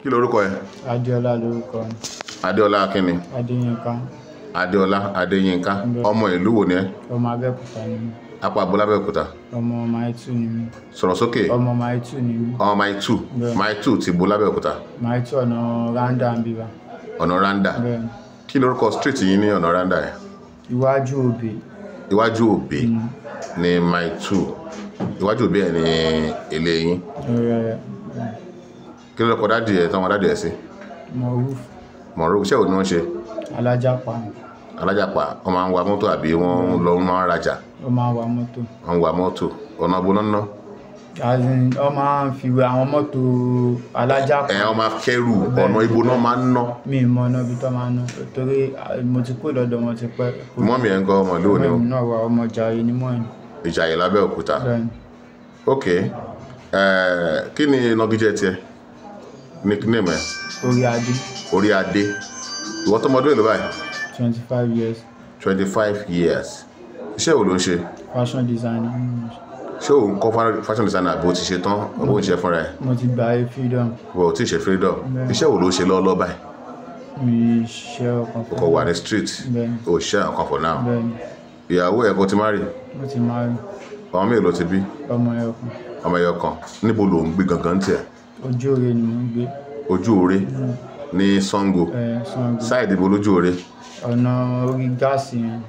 Kí lorúkọ ẹ? Adéọlá lorúkọ mi. Adéọlá kíni? Adéyínká. Adéọlá Adéyínká. Ọmọ ìlú wo ni ẹ? Ọmọ Abẹ́òkúta ni mí. Apá abúlé Abẹ́òkúta. Ọmọ Mile 2 ni mí. Sọ̀rọ̀ sókè. Ọmọ Mile 2 ni mí. Ọmọ Mile 2. Mile 2 ti bo l'Abẹ́òkúta. Mile 2 ọ̀nà Randa ń bíbá. Ọ̀nà Randa. Bẹ́ẹ̀ni. Kí lorúkọ street yín ní ọ̀nà Randa yẹn? Iwájú Òbí. Iwájú Òbí ní Mile 2. Iwájú Òbí ẹ̀ ní ilé yín. Kí lorúkọ dádì ẹ̀ tán wọn dádì ẹ̀ sí? Moruf. Moruf. Iṣẹ́ wo ni wọ́n ṣe? Alájàpá. Alájàpá. Wọ́n máa ń wa mọ́tò àbí wọ́n lọ máa ń rajà? Ó máa ń wa mọ́tò. Wọ́n ń wa mọ́tò. Ọ̀nà bo náà? Ó máa ń fi wé àwọn mọ́tò alájàpá. Wọ́n máa kẹ́rù. Ọ̀nà ibo náà máa ń ná? Mi ì mọ ọ̀nà ibi tó máa ń ná torí mo ti kó lọ́dọ̀ wọn ti pẹ́. Mọ́mì ẹ̀ ń kọ́ ọmọ ìlú òní o? Mọ́mì náà wà ọmọ Ìjàyè ní mọ́ ẹ̀. Ìjàyè l'Abẹ́òkúta. Bẹ́ẹ̀ni. Ok. Kí ni ìnagijẹ tiẹ̀? Nickname ẹ̀? Orí Adé. Orí Adé. Ìwọ tó mọdún èlò báyìí? 25 years. 25 years. Iṣẹ́ wo ló ń ṣe? Fashion designer. Ṣé o ń kọ́ fashion designer àbí o ti ṣe tán àbí o ń ṣe fúnra ẹ̀? Mo ti gba freedom. O ti ṣe freedom. Iṣẹ́ wo ló ń ṣe lọ́wọ́lọ́wọ́ báyìí? Mi ṣe ọkàn O kò wà ní street. Bẹ́ẹ̀ni. O ṣe ọkàn for now. Bẹ́ẹ̀ni. Ìyàwó ẹ̀ kò ti marry? Mo ti marry. Ọmọ mélòó ti bí? Ọmọ ẹyọkan. Ọmọ ẹyọkan. Níbo lò ń gbé gangan tiẹ̀? Ojú Òre ni mo ń gbé. Ojú Òre ní Sango. Sango. Sáìdì ibo lójú Òre? Ọ̀nà orí gáàsì yẹn.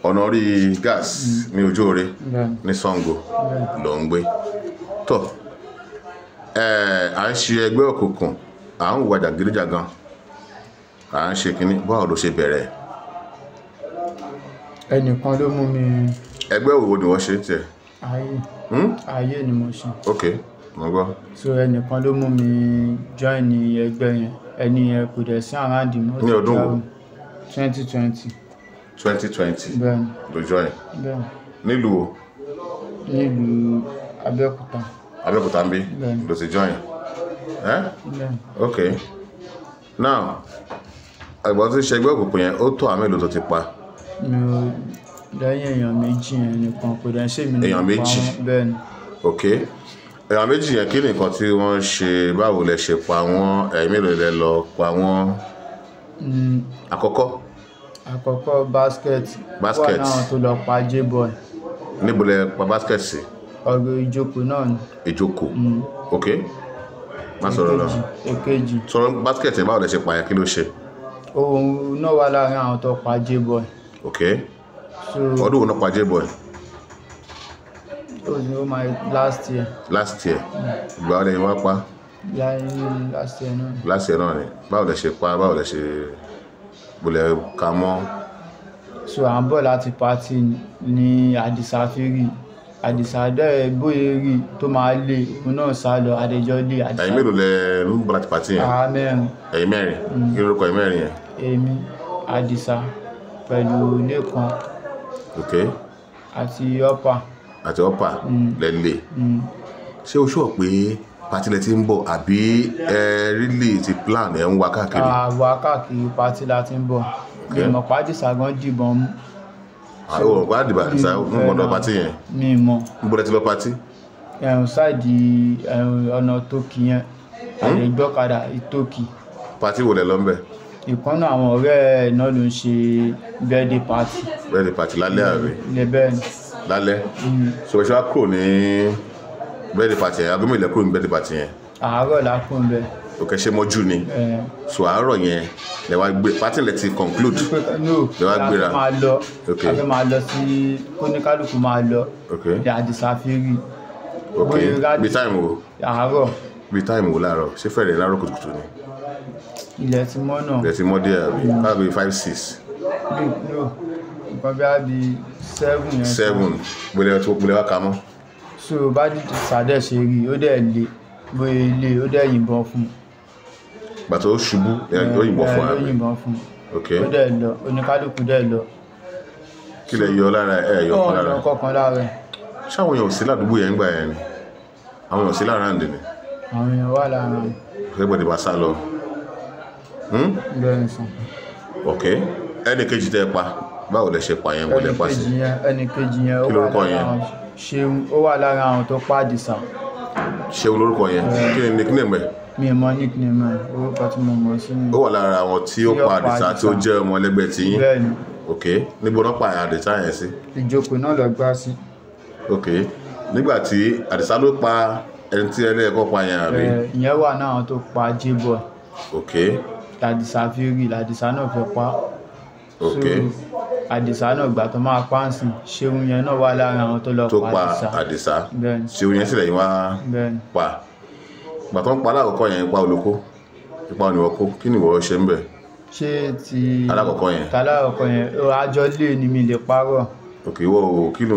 Ọ̀nà orí gas ní Ojú Òre Bẹ́ẹ̀ni. ní Sango ló ń gbé. Tọ́ à ń ṣe ẹgbẹ́ òkùnkùn, à ń hùwà jàgídíjàgan, à ń ṣe kínní. Báwo ló ṣe bẹ̀rẹ̀? Ẹnìkan ló mú mi. Ẹgbẹ́ wo ni wọ́n ṣe tiẹ̀? Ayé ni mo ṣe. Ok, mo gbọ́. So ẹnìkan ló mú mi join ẹgbẹ́ yẹn. Ẹni yẹn kò dẹ̀ sí around mọ́. Ní ọdún wo? 2020. 2020 Bẹ́ẹ̀ni. ló join. Bẹ́ẹ̀ni. Nílùú wo? Nílùú Abẹ́òkúta. Abẹ́òkúta ń bí Bẹ́ẹ̀ni. ló ti join. Bẹ́ẹ̀ni. Ok. Now, àgbà tó ṣe ẹgbẹ́ òkùnkùn yẹn, ó tó àmì èlò tó ti pa? Mi ò lẹ́yìn èèyàn méjì yẹn nìkan kò dẹ̀ ṣe mí nìkan. Èèyàn méjì? Bẹ́ẹ̀ni. Ok. Èèyàn méjì yẹn kí nìkan tí wọ́n ṣe? Báwo lẹ ṣe pa wọ́n? Ẹ̀yin mélòó lẹ lọ pa wọ́n? Àkọ́kọ́ Basket. Basket. Wọ́n náà tó lọ pa J-boy. Níbo lẹ pa basket sí? Ọ̀rọ̀ ìjókòó náà ni. Ìjókòó. Ok. Má sọ̀rọ̀ lọ. Èkejì. Sọ̀rọ̀ basket yẹn, báwo lẹ ṣe pa yẹn, kí ló ṣe? Òun náà wà láàrin àwọn tó pa J-boy. Ok. So Ọdún wo náà pa J-boy? ó máa last year. Last year. Ìgbà wo lẹ́yìn wá pa? Last year náà. Last year náà ni. Báwo lẹ ṣe pa? Báwo lẹ ṣe bolẹ̀ ka mọ́? So à ń bọ̀ láti party ní Àdìsá fẹ́rì. Àdìsá dẹ̀ bóyá rí tó máa lé òun náà sá lọ Adéjọ́ lé Àdìsá. Ẹ̀yin mélòó lẹ ń bọ̀ láti party yẹn? Àwa mẹ́rin. Ẹ̀yin mẹ́rin? Kí lorúkọ ẹ̀yin mẹ́rin yẹn? Èmi, Àdìsá pẹ̀lú Lékan. Ok. Àti Ọ̀pá. Àti Ọ̀pá lẹ́lẹ̀. Ṣé o sọ pé party lẹ ti ń bọ̀ àbí really ti plan ẹ̀ ń wá káàkiri? Àwa káàkiri party la ti ń bọ̀. Mi mọ̀ pé Àdìsá gan dìbọn mú. Àwọn ọ̀pá àdìbà àdìsá ń gbọ́dọ̀ party yẹn? Mi mọ̀. Níbo lẹ ti lọ party? Sáìdì ọ̀nà Tókì yẹn. Àlègbọ́kadà Ìtókì. Party wo lẹ lọ ń bẹ̀? Ìkànnà àwọn ọ̀rẹ́ ẹ̀ náà ló ń ṣe birthday party. Birthday party lálẹ́ àbí? Bẹ́ẹ̀ni. Lálẹ́? So ṣe wá kúrò ní birthday party yẹn? Aago mélòó lẹ kúrò ní birthday party yẹn? Àárọ̀ la kún bẹ́ẹ̀. Ok, ṣe mọ́jú ni? So àárọ̀ yẹn lẹ wá gbé party lẹ ti conclude? No, lẹ wá gbéra? a fẹ́ máa lọ sí kóníkálùkù máa lọ. Ok. Ní Àdìsá fẹ́rì. Ok, bí time wo? Àárọ̀. Bí time wo láàárọ̀? Ṣé fẹ́rẹ̀ láàárọ̀ kùtùkùtù ni? Ilẹ̀ ti mọ́ náà. Ilẹ̀ ti mọ́ díẹ̀ àbí? Káàbí 5, 6? No, nǹkan bí 7 yẹn. 7. Gbọ́lẹ̀ wá ka mọ́? So bá Àdìsá dẹ̀ ṣe rí, ó dẹ̀ lé. Bóyá ilé, ó dẹ̀ yìnbọn fún. Bàtà ó ṣubú, ó yìnbọn fún àbí? Ó yìnbọn fún. Ok. Ó dẹ̀ lọ, oníkálùkù dẹ̀ lọ. Kí lẹ yọ lára ẹ̀? Yọ kan lára? Ọ̀nà kọ̀ọ̀kan lára ẹ̀. Ṣáwọn èèyàn ò sí ládùúgbò yẹn ń gbà yẹn ni? Àwọn èèyàn ò sí lára ǹdè ni? Àwọn èèyàn wà lára ẹ̀. Everybody bá sá lọ. Bẹ́ẹ̀ni sàn. Ok. Ẹni kejì tẹ́ pa, báwo lẹ ṣe pa yẹn? Wọ́n lẹ pa sí? Ẹni kejì yẹn Kí lorúkọ yẹn? Ṣeun, ó wà lára àwọn tó pa Àdìsá. Ṣeun lórúkọ yẹn? Kí ni nickname ẹ̀? mi mọ nickname ẹ̀, orúkọ tí mo mọ̀ sí ni. ó wà lára àwọn tí ó pa Àdìsá tí ó jẹ́ ọmọ ẹlẹ́gbẹ́ tí yín. Bẹ́ẹ̀ni. ok níbo náà pa Àdìsá yẹn sí. Ìjókòó náà lọ gbá sí. ok nígbà tí Àdìsá ló pa ẹni tí ẹlẹ́ẹ̀kọ́ pa yẹn àbí. Ìyẹn wà náà tó pa J-Boy. ok Àdìsá fi rí Àdìsá náà fẹ́ pa. ok Àdìsá náà gbà tó máa pa ń sìn, Ṣeun yẹn náà wà láàrin àwọn tó lọ pa Àdìsá. Bẹ́ẹ̀ni. Ṣeun yẹn sílẹ̀ yín wá Bẹ́ẹ̀ni. pa gbà tó ń pa alákọ̀ọ́kọ́ yẹn ipa olóko ipa òníwọ̀ kó kí ni ìwọ ṣe ń bẹ̀. Ṣé ti alákọ̀ọ́kọ́ yẹn. Alákọ̀ọ́kọ́ yẹn àjọ lé ni mi lè parọ́. ok ìwọ kí ni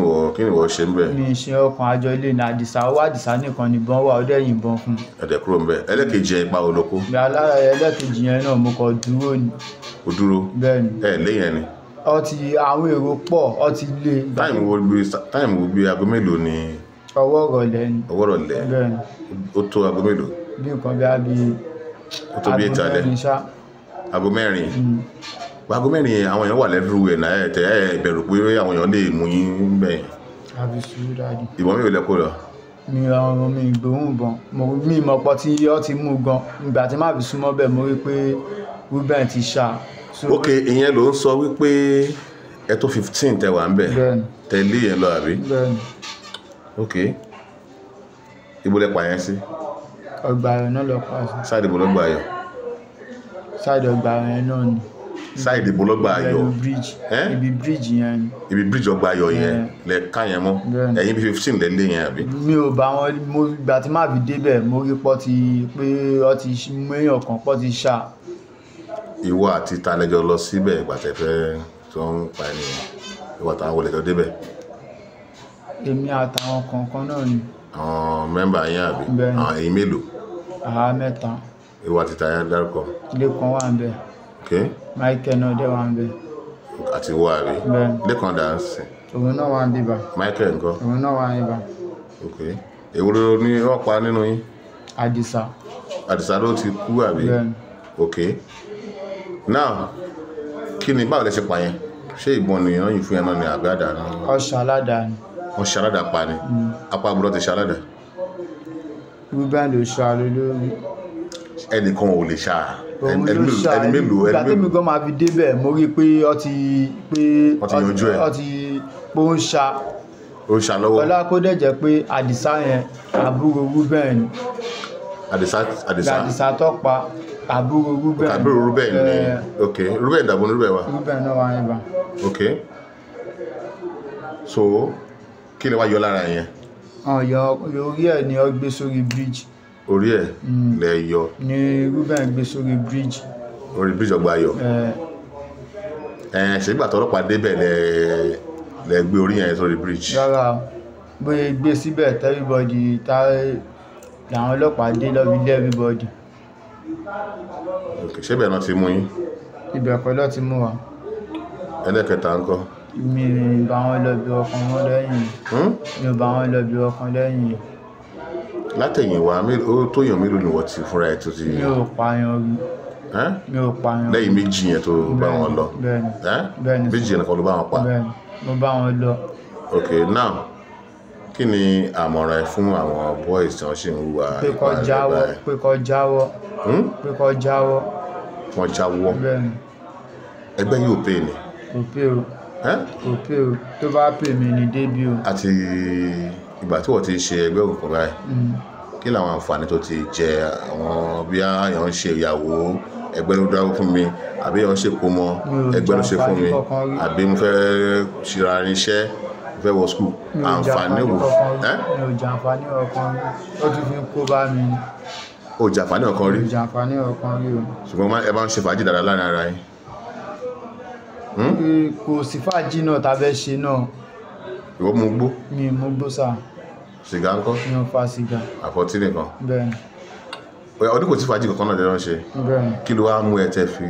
ìwọ ṣe ń bẹ̀. Mi ṣe ọkàn àjọ lé ní Àdìsá wá Àdìsá nìkan nìbọn wà ó dẹ̀ yìnbọn fún. ẹ̀dẹ̀ kúrò ń bẹ̀ ẹlẹ́kejì yẹn ipa olóko. Ẹlẹ́kejì yẹn náà mo kàn dúró ni. ó dúró. Bẹ́ẹ̀ni. lẹ́yìn ẹni. Àwọn èrò pọ̀ ọ ti lé. táìmù wo bí aago mélòó ni. Ọwọ́ ìrọ̀lẹ́ ni. ọwọ́ ìrọ̀lẹ́. Bẹ́ẹ̀ni. ó tó aago mélòó. Bí nǹkan bí aago mẹ́rin ṣá. aago mẹ́rin. aago mẹ́rin àwọn èèyàn wà lẹ́rú ẹ̀ náà ẹ̀ bẹ̀rù pé àwọn èèyàn lè mú yín bẹ́ẹ̀. àbí sùúrù dáadé. ìbọn mi ò lẹ́kọ̀ọ́ lọ. mi ọ̀rọ̀ mi ìgbóhùn bọn mi mọ̀pọ̀ tí ó ti mú gan ìgbà tí má fi súnmọ́ bẹ́ẹ̀ mo rí pé Reuben ti ṣá. ok ìyẹn ló ń sọ wípé ẹ tó 15 tẹ wà ń bẹ̀ tẹ̀lé yẹn lọ àbí. bẹ́ẹ̀ni. ok ibo lẹ pa yẹn sí. ọgbà rẹ̀ náà lọ pa sí. sáàdì ibo lọ́gbà ayọ̀. sáàdì ọgbà rẹ̀ náà ni. sáàdì ibo lọ́gbà ayọ̀. ibi bíríjì yẹn ni. ibi bíríjì ọgbà ayọ̀ yẹn lẹ ká yẹn mọ́ ẹ̀yin bí 15 lẹ lé yẹn àbí. mi ò bá wọn mo ìgbà tí má fi débẹ̀ mo rí pọ́ ti pé ọ ti mú èèyàn kan pọ́ ti ṣá. ìwọ àti talẹjọ lọ síbẹ̀ ìgbà tẹ̀fẹ́ tó ń pa ènìyàn ìwọ àtàwọn wọlé tó débẹ̀. èmi àtàwọn kọ̀ọ̀kan náà ni. àwọn mẹ́mbà yẹn àbí àwọn èyí mélòó. àwa mẹ́ta. ìwọ àti tayà dárúkọ. Lẹ́kan wà ń bẹ̀. Michael náà dẹ̀ wà ń bẹ̀. àti ìwọ àbí. Lẹ́kan dáńsì. òun náà wà ń bíbà. Michael ńkọ́. òun náà wà ń bíbà. èwo ló ní wọ́n pa nínú yín. Àdìsá. Àdìsá ló ti kú àbí. Now kí ni báwo lẹ ṣe pa yẹn ṣé ìbọn nìyẹn yìí fún yẹn náà ni àbí àdá náà. ọṣà aládà ni. wọ́n ṣe aládà pa ni. apá àbúrò ti ṣe aládà. Reuben ló ṣá lórí. ẹnìkan ò lè ṣá ẹni mélòó. ìgbà tẹ́mi gan máa fi débẹ̀ mo rí i pé ó ti yanjú ẹ̀. ó ti pé ó ń ṣá. ó ń ṣá lọ́wọ́. ọlá kó dẹ̀ jẹ́ pé Àdìsá yẹn àbúrò Reuben ni. Àdìsá tó pa àbúrò Reuben. àbúrò Reuben ni ok Reuben dàbọ̀ ní Reuben wa. Reuben náà wà níbà. ok so kí ni wàá yọ lára yẹn. orí ẹ̀ ni ó gbé sórí bridge. orí ẹ̀ lẹ yọ. ni Reuben gbé sórí bridge. orí bridge ọgbà ayọ̀. ṣe ìgbà tọ́lọ́pàá débẹ̀ lẹ gbé orí yẹn sórí bridge. rárá bóyá gbé síbẹ̀ everybody làwọn ọlọ́pàá dé lọ́bi lé everybody. ṣé ibẹ̀ náà ti mú yín. ibẹ̀ kọ́ ló ti mú wa. ẹlẹ́kẹta ńkọ́. mi ò bá wọn lọ bí ọkàn wọn lẹ́yìn. mi ò bá wọn lọ bí ọkàn lẹ́yìn. látẹ̀yìn wa ó tó yàn mélòó ni wọ́n ti fúnra ẹ̀ tó ti. mi ò pààyàn rí. mi ò pààyàn rí. lẹ́yìn méjì yẹn tó bá wọn lọ. bẹ́ẹ̀ni méjì yẹn kan ló bá wọn pa. bẹ́ẹ̀ni mo bá wọn lọ. ok now kí ni àmọ̀ràn ẹ fún àwọn boys tí wọ́n ṣì ń hùwà pé kó jáwọ́. wọ́n jáwọ́. bẹ́ẹ̀ni. ẹgbẹ́ yóò pè ní. kò pé o. kò pé o tó bá pè mí ní débí o. àti ìgbà tí wọ́n ti ṣe ẹgbẹ́ òkùnkùn báyìí kí làwọn àǹfààní tó ti jẹ àwọn bí àyàn ń ṣe ìyàwó ẹgbẹ́ ló dáwó fún mi àbí àyàn ń ṣe kómọ ẹgbẹ́ ló ṣe fún mi àbí mo fẹ́ ṣìra irinṣẹ́ fẹ́ wọ skul àǹfààní wò. mi ò jẹ àǹfààní ọkàn rí ó tún fi ń kó bá mi ni. o jẹ àǹfààní ọkàn rí. mi ò jẹ àǹfààní ọkàn rí o. ṣùgbọ́n ẹ bá ń ṣe fàájì dáadáa láàrin ara yín. kò sí fàájì náà tá a fẹ́ ṣe náà. ìwọ mú gbó. mi ò mú gbó sà. sìgá ńkọ́. mi ò fa sìgá. àfọ̀tí nìkan. bẹ́ẹ̀ni. ọdún kò sí fàájì kankan náà lẹ́nu ṣe. bẹ́ẹ̀ni. kí ló wá mú ẹ tẹ́ fi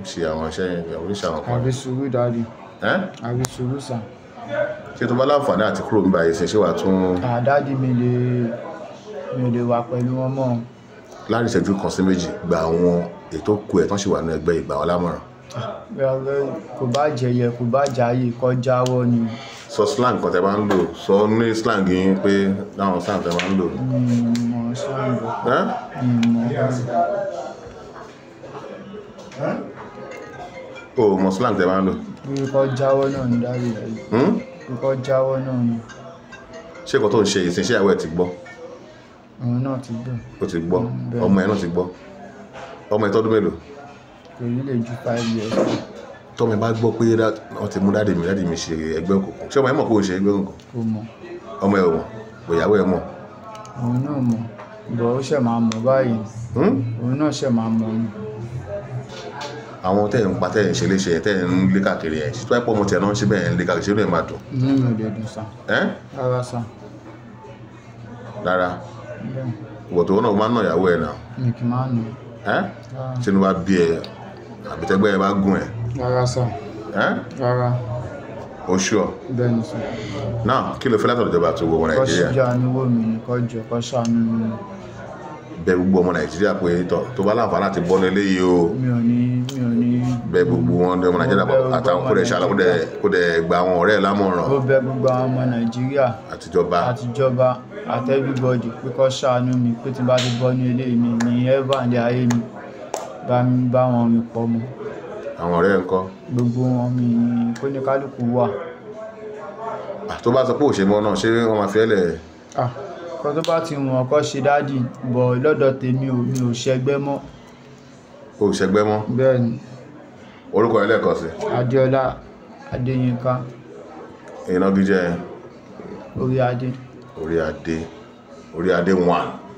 ṣe àwọn iṣẹ́ yẹn oríṣi àwọn kan. àbí sùúrù dáadé. àbí sùúrù sà. ṣé tó bá láǹfààní àti kúrò nígbà yìí ṣe wà tún. àdáàdì mi lè wà pẹ̀lú wọn mọ́. láàrin ìṣẹ́jú kan sí méjì gba àwọn ètò kù ẹ̀ tán ṣì wà ní ẹgbẹ́ ìgbà wọn lámọ̀ràn. kò bá jẹyẹ kò bá jáyè kó jáwọ́ ni. sọ slang kan tẹ́ bá ń lò sọ ní slang yín pé láwọn slang tẹ́ bá ń lò. Mọ̀ slang mọ̀ o mọ̀ slang tẹ́ bá ń lò. kíkọ́ jáwọ́ náà ní dárí rẹ̀ kíkọ́ jáwọ́ náà ní. ṣé nǹkan tó ń ṣe ìsìn ṣé ìyàwó ẹ̀ ti gbọ́. òun náà ti gbọ́. ó ti gbọ́ ọmọ ẹ̀ náà ti gbọ́ ọmọ ẹ̀ tọ́dún mélòó. kò ní lè ju 5 years. tọ́mọ ẹ̀ bá gbọ́ pé wọ́n ti mú dáàdì mi ṣe ẹgbẹ́ òkùnkùn ṣé ọmọ ẹ̀ mọ̀ pé ó ń ṣe ẹgbẹ́ òkùnkùn. kò mọ̀. ọmọ ẹ̀ ò mọ̀ ìyàwó ẹ̀ mọ̀. òun náà mọ̀ bọ̀ ó ṣẹ̀ máa mọ̀ báyìí. òun náà ṣẹ̀ máa mọ̀ ni. àwọn tẹ́ ń pa tẹ́ ń ṣe léṣe tẹ́ ń lé káàkiri ẹ̀ tó ẹ̀ pọ̀ mọ́ tẹ̀ náà ń ṣe bẹ́ẹ̀ ń lé káàkiri ṣé ló ẹ̀ máa dùn. inú mi ò dẹ̀ dùn sá. rárá sá. rárá ìwọ̀ tó náà máa ń nà ìyàwó ẹ̀ náà. mi kì í máa nù. ṣé ni wàá bí ẹ àbí tẹ́gbẹ́ ẹ bá gùn ẹ̀. rárá sá. rárá. o ṣùọ́. bẹ́ẹ̀ ni sá. náà kí ló fẹ́ látọ̀dọ̀ ìjọba tó gbogbo Nàìjíríà. kọ́ síjà níwó mi ni kọ́ jọ kọ́ ṣàánú mi. bẹ gbogbo ọmọ Nàìjíríà pé tó bá láǹfààní láti bọ́ lélẹ́ yìí o. mi ò ní. bẹ gbogbo wọn ọmọ Nàìjíríà àtàwọn kó dẹ̀ ṣàlọ́ kó dẹ̀ gba àwọn ọ̀rẹ́ ẹ̀ lámọ̀ràn. ó bẹ gbogbo àwọn ọmọ Nàìjíríà àtijọba àti everybody pé kọ́ ṣàánú mi pé tí bá ti bọ́ ní ilé mi ní ever ní ayé mi bá wọn mi pọ̀ mọ́. àwọn ọ̀rẹ́ ẹ̀ ń kọ́. gbogbo wọn mi kó ní kálukú wà. tó bá sọ pé òṣèmọ náà ṣé wọ́n máa fi ẹ́ lẹ̀. kan tó bá ti wọ̀n kọ́ ṣe dádì bọ̀ lọ́dọ̀ tèmi mi ò ṣẹgbẹ́ mọ́. o ò ṣẹgbẹ́ mọ́. bẹ́ẹ̀ ni. orúkọ ẹ lẹ́ẹ̀kan sí. Adéọlá Adéyínká. ìnagijẹ. Orí Adé. Orí Adé 1.